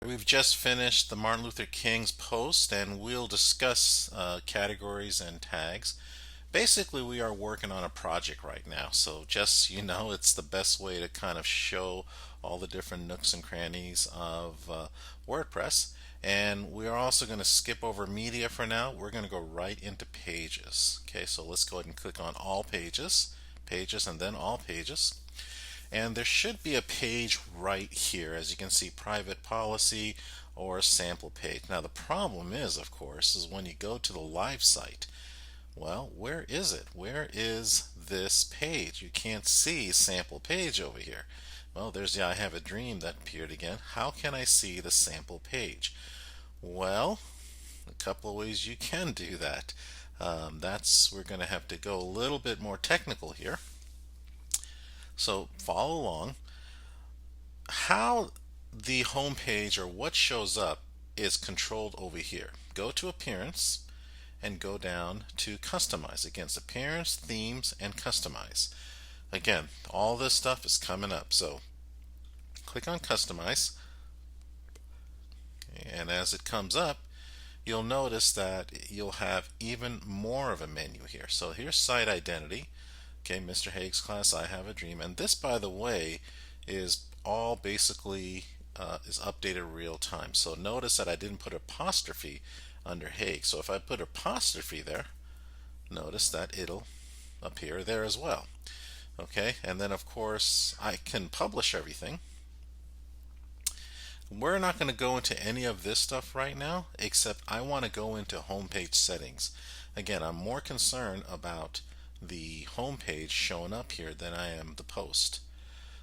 We've just finished the Martin Luther King's post and we'll discuss categories and tags. Basically, we are working on a project right now, so just so you know, it's the best way to kind of show all the different nooks and crannies of WordPress. And we are also going to skip over media for now. We're going to go right into pages. Okay, so let's go ahead and click on all pages, pages, and then all pages. And there should be a page right here, as you can see, private policy or a sample page. Now the problem is, of course, is when you go to the live site, well, where is it? Where is this page? You can't see sample page over here. Well, there's the I Have a Dream that appeared again. How can I see the sample page? Well, a couple of ways you can do that. We're going to have to go a little bit more technical here. So follow along. How the home page or what shows up is controlled over here. Go to Appearance and go down to Customize. Against Appearance, Themes, and Customize. Again, all this stuff is coming up. So click on Customize, and as it comes up, you'll notice that you'll have even more of a menu here. So here's Site Identity. Okay, Mr. Hagues class, I Have a Dream. And this, by the way, is all basically is updated real time. So notice that I didn't put apostrophe under Hagues. So if I put apostrophe there, notice that it'll appear there as well. Okay, and then of course I can publish everything. We're not going to go into any of this stuff right now, except I want to go into homepage settings. Again, I'm more concerned about the homepage showing up here than I am the post.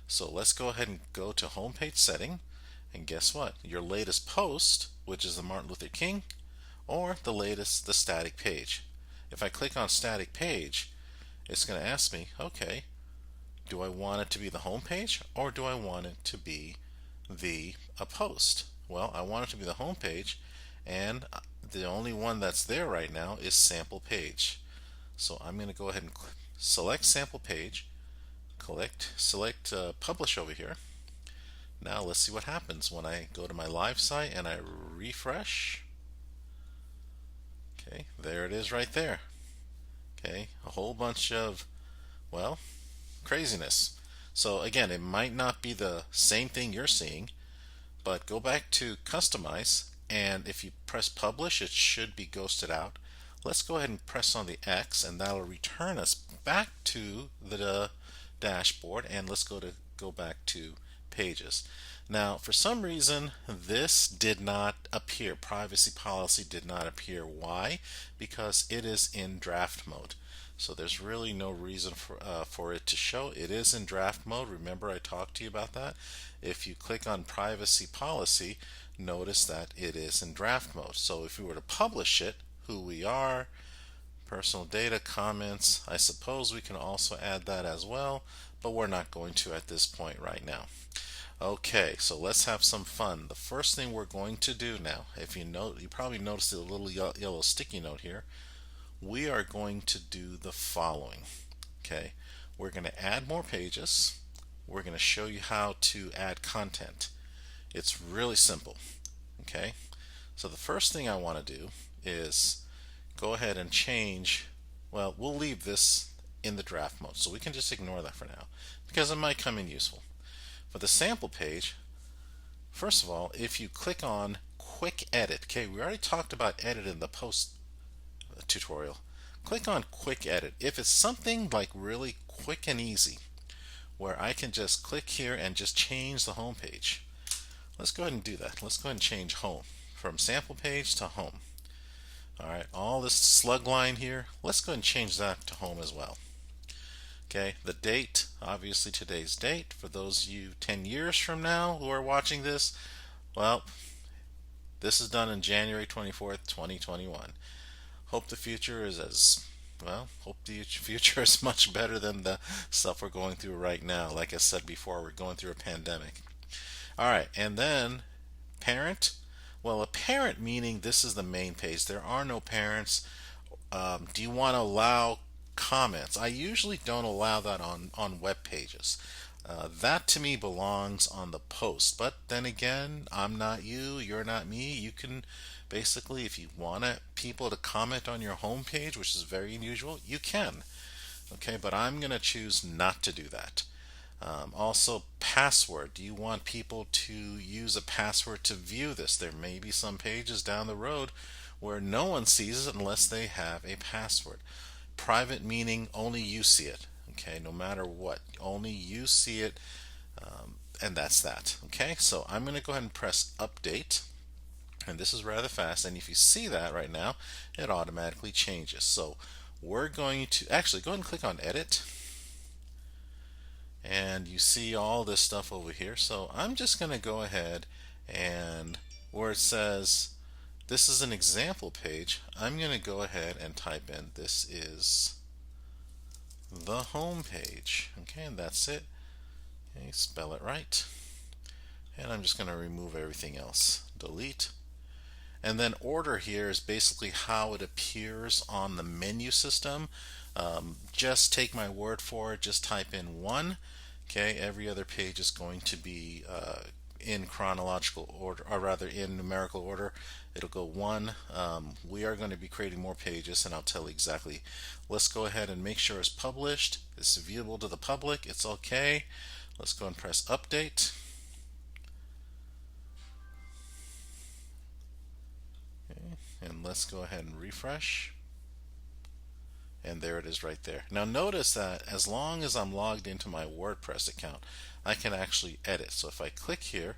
So let's go ahead and go to homepage setting, and guess what? Your latest post, which is the Martin Luther King, or the static page. If I click on static page, it's going to ask me, okay, do I want it to be the homepage or do I want it to be a post? Well, I want it to be the homepage, and the only one that's there right now is sample page. So I'm going to go ahead and select sample page, select publish over here. Now let's see what happens when I go to my live site and I refresh. Okay, there it is right there. Okay, a whole bunch of, well, craziness. So again, it might not be the same thing you're seeing, but go back to Customize, and if you press Publish, it should be ghosted out. Let's go ahead and press on the X, and that'll return us back to the dashboard, and let's go back to Pages. Now, for some reason, this did not appear. Privacy policy did not appear. Why? Because it is in draft mode. So there's really no reason for it to show. It is in draft mode. Remember, I talked to you about that. If you click on privacy policy, notice that it is in draft mode. So if we were to publish it, who we are, personal data, comments, I suppose we can also add that as well, but we're not going to at this point right now. Okay, so let's have some fun. The first thing we're going to do now, if you note, you probably noticed a little yellow sticky note here. We are going to do the following. Okay, we're going to add more pages. We're going to show you how to add content. It's really simple. Okay, so the first thing I want to do is go ahead and change, well, we'll leave this in the draft mode, so we can just ignore that for now because it might come in useful. For the sample page, first of all, if you click on quick edit, okay, we already talked about edit in the post tutorial. Click on quick edit. If it's something like really quick and easy, where I can just click here and just change the home page, let's go ahead and do that. Let's go ahead and change home from sample page to home. Alright, all this slug line here, let's go ahead and change that to home as well. Okay, the date, obviously today's date. For those of you 10 years from now who are watching this, well, this is done in January 24th, 2021. Hope the future is hope the future is much better than the stuff we're going through right now. Like I said before, we're going through a pandemic. Alright, and then parent. Well, a parent meaning this is the main page. There are no parents. Do you want to allow comments? I usually don't allow that on web pages. That to me belongs on the post. But then again, I'm not you, you're not me. You can basically, if you want people to comment on your homepage, which is very unusual, you can. Okay, but I'm going to choose not to do that. Also, password. Do you want people to use a password to view this? There may be some pages down the road where no one sees it unless they have a password. Private meaning only you see it. Okay, no matter what, only you see it, and that's that. Okay, so I'm going to go ahead and press update, and this is rather fast. And if you see that right now, it automatically changes. So we're going to actually go ahead and click on edit, and you see all this stuff over here. So I'm just going to go ahead and where it says this is an example page, I'm going to go ahead and type in this is the home page. Okay, and that's it. Okay, spell it right. And I'm just going to remove everything else. Delete. And then order here is basically how it appears on the menu system. Just take my word for it. Just type in 1. Okay, every other page is going to be in chronological order, or rather in numerical order. It'll go 1. We are going to be creating more pages, and I'll tell you exactly. Let's go ahead and make sure it's published. It's viewable to the public. It's okay. Let's go and press update. Okay, and let's go ahead and refresh. And there it is right there. Now notice that as long as I'm logged into my WordPress account, I can actually edit. So if I click here,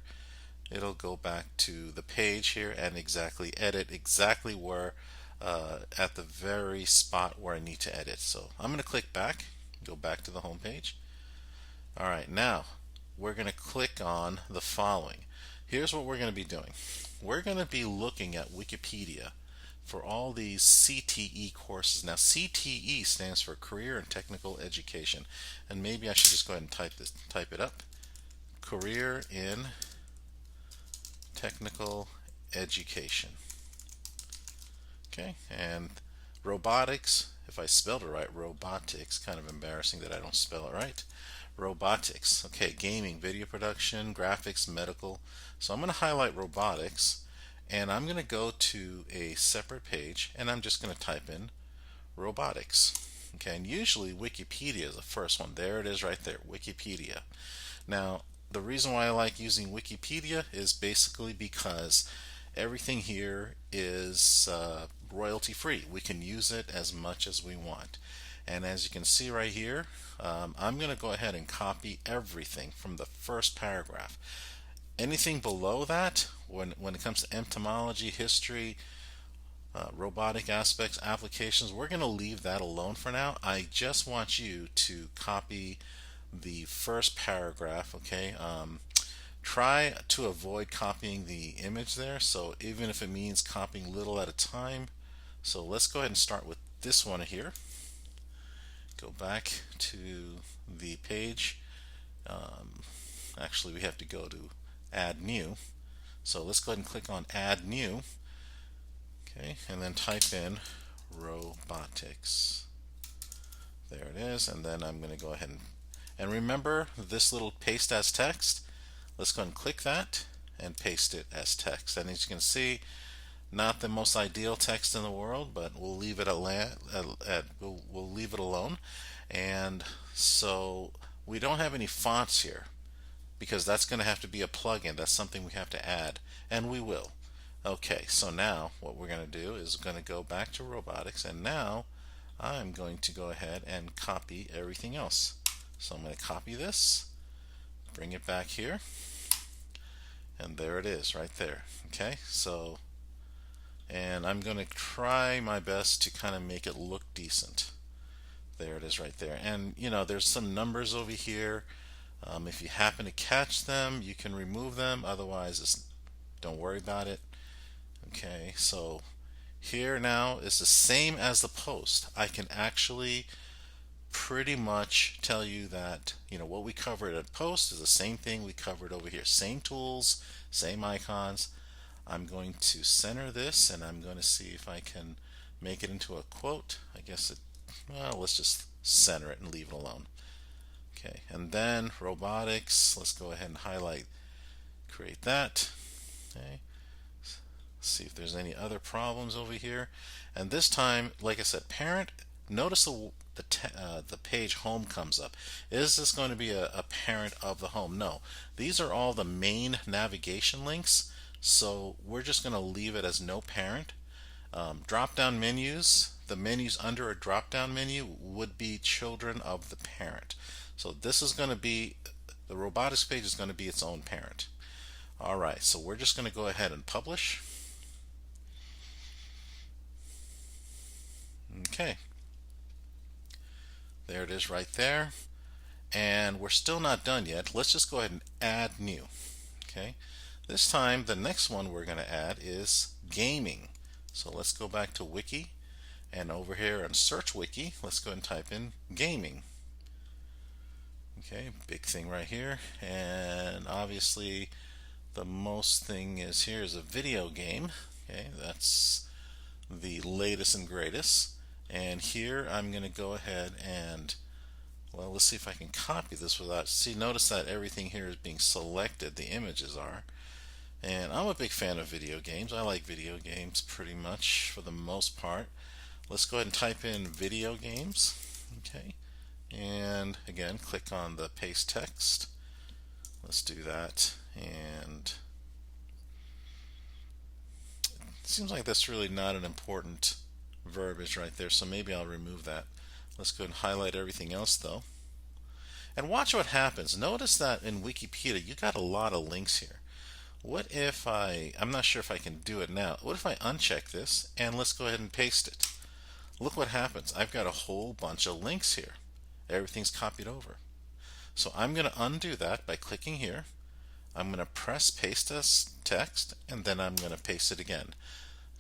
it'll go back to the page here and exactly edit exactly where at the very spot where I need to edit. So I'm going to click back, go back to the home page. All right, now we're going to click on the following. Here's what we're going to be doing. We're going to be looking at Wikipedia for all these CTE courses. Now CTE stands for Career and Technical Education, and maybe I should just go ahead and type it up. Career in Technical Education. Okay, and robotics, if I spelled it right, robotics, kind of embarrassing that I don't spell it right. Robotics, okay, gaming, video production, graphics, medical. So I'm going to highlight robotics, and I'm going to go to a separate page, and I'm just going to type in robotics. Okay, and usually Wikipedia is the first one. There it is right there, Wikipedia. Now, the reason why I like using Wikipedia is basically because everything here is royalty free. We can use it as much as we want. And as you can see right here, I'm going to go ahead and copy everything from the first paragraph. Anything below that, when it comes to entomology, history, robotic aspects, applications, we're going to leave that alone for now. I just want you to copy the first paragraph, okay? Try to avoid copying the image there, so even if it means copying little at a time. So let's go ahead and start with this one here. Go back to the page. Actually, we have to go to add new. So let's go ahead and click on add new. Okay, and then type in robotics. There it is, and then I'm going to go ahead and remember this little paste as text. Let's go and click that and paste it as text. And as you can see, not the most ideal text in the world, but we'll leave it we'll leave it alone. And so we don't have any fonts here because that's going to have to be a plugin. That's something we have to add, and we will. Okay, so now what we're going to do is going to go back to robotics, and now I'm going to go ahead and copy everything else. So I'm going to copy this, bring it back here, and there it is right there. Okay, so, and I'm going to try my best to kind of make it look decent. There it is right there. And you know, there's some numbers over here. If you happen to catch them, you can remove them. Otherwise, don't worry about it. Okay, so here now is the same as the post. I can actually pretty much tell you that, you know, what we covered at post is the same thing we covered over here. Same tools, same icons. I'm going to center this, and I'm going to see if I can make it into a quote. I guess well, let's just center it and leave it alone. Okay, and then robotics, let's go ahead and highlight, create that. Okay, see if there's any other problems over here. And this time, like I said, parent, notice the page home comes up. Is this going to be a parent of the home? No. These are all the main navigation links, so we're just going to leave it as no parent. Drop down menus, the menus under a drop down menu would be children of the parent. So this is going to be, the robotics page is going to be its own parent. Alright, so we're just going to go ahead and publish. Okay, there it is right there. And we're still not done yet. Let's just go ahead and add new. Okay, this time the next one we're going to add is gaming. So let's go back to wiki, and over here on search wiki, let's go ahead and type in gaming. Okay, big thing right here, and obviously the most thing is here is a video game. Okay, that's the latest and greatest. And here I'm going to go ahead and, well, let's see if I can copy this without, see, notice that everything here is being selected, the images are. And I'm a big fan of video games. I like video games pretty much for the most part. Let's go ahead and type in video games. Okay, and again, click on the paste text. Let's do that. And it seems like that's really not an important verbiage right there, so maybe I'll remove that. Let's go ahead and highlight everything else though. And watch what happens. Notice that in Wikipedia you got a lot of links here. What if I'm not sure if I can do it now. What if I uncheck this and let's go ahead and paste it? Look what happens. I've got a whole bunch of links here. Everything's copied over. So I'm going to undo that by clicking here. I'm going to press paste as text, and then I'm going to paste it again.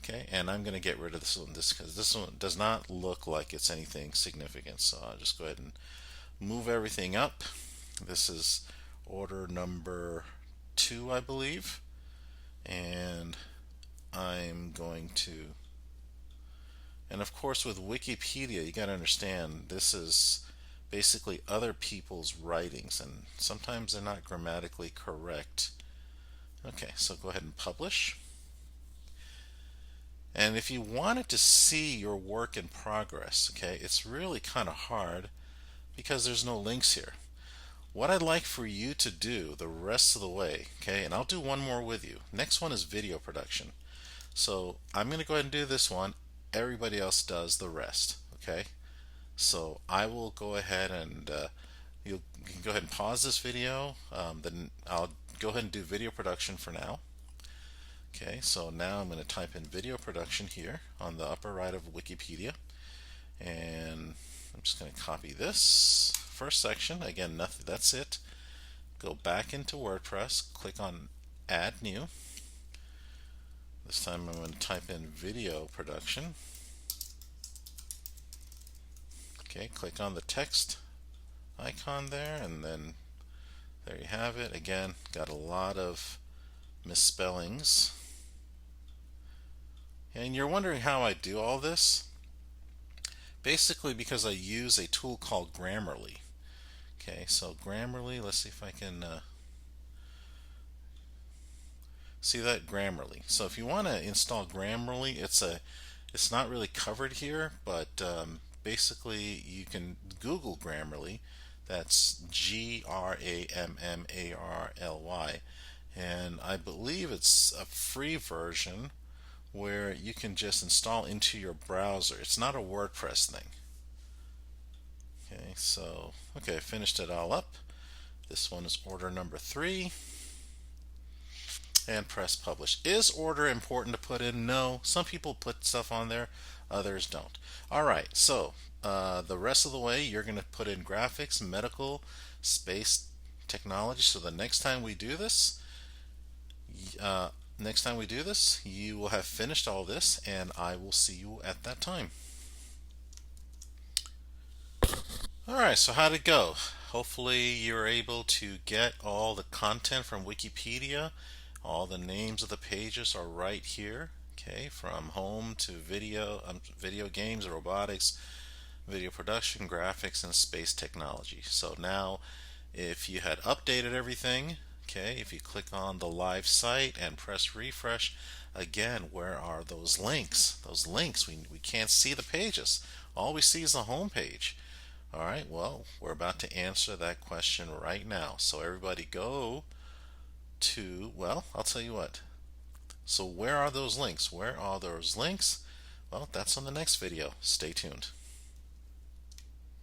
Okay, and I'm going to get rid of this one because this one does not look like it's anything significant. So I'll just go ahead and move everything up. This is order number 2, I believe, and I'm going to, and of course with Wikipedia you got to understand this is basically other people's writings and sometimes they're not grammatically correct. Okay, so go ahead and publish. And if you wanted to see your work in progress, okay, it's really kind of hard because there's no links here. What I'd like for you to do the rest of the way, okay, and I'll do one more with you. Next one is video production. So I'm going to go ahead and do this one. Everybody else does the rest, okay? So I will go ahead and you can go ahead and pause this video. Then I'll go ahead and do video production for now. Okay, so now I'm going to type in video production here on the upper right of Wikipedia, and I'm just going to copy this first section. Again, nothing. That's it. Go back into WordPress, click on Add New. This time I'm going to type in video production. Okay, click on the text icon there, and then there you have it. Again, got a lot of misspellings. And you're wondering how I do all this? Basically because I use a tool called Grammarly. Okay, so Grammarly, let's see if I can see that, Grammarly. So if you want to install Grammarly, it's not really covered here, but basically you can Google Grammarly. That's Grammarly, and I believe it's a free version where you can just install into your browser. It's not a WordPress thing. Okay, so I finished it all up. This one is order number 3, and press publish. Is order important to put in? No. Some people put stuff on there, others don't. Alright, so the rest of the way you're going to put in graphics, medical, space, technology. So the next time we do this, you will have finished all this, and I will see you at that time. Alright, so how'd it go? Hopefully you're able to get all the content from Wikipedia. All the names of the pages are right here. Okay, from home to video, video games, robotics, video production, graphics, and space technology. So now if you had updated everything, okay, if you click on the live site and press refresh, again, where are those links? Those links, we can't see the pages. All we see is the home page. All right, well, we're about to answer that question right now. So everybody go to, well, I'll tell you what. So where are those links? Where are those links? Well, that's on the next video. Stay tuned.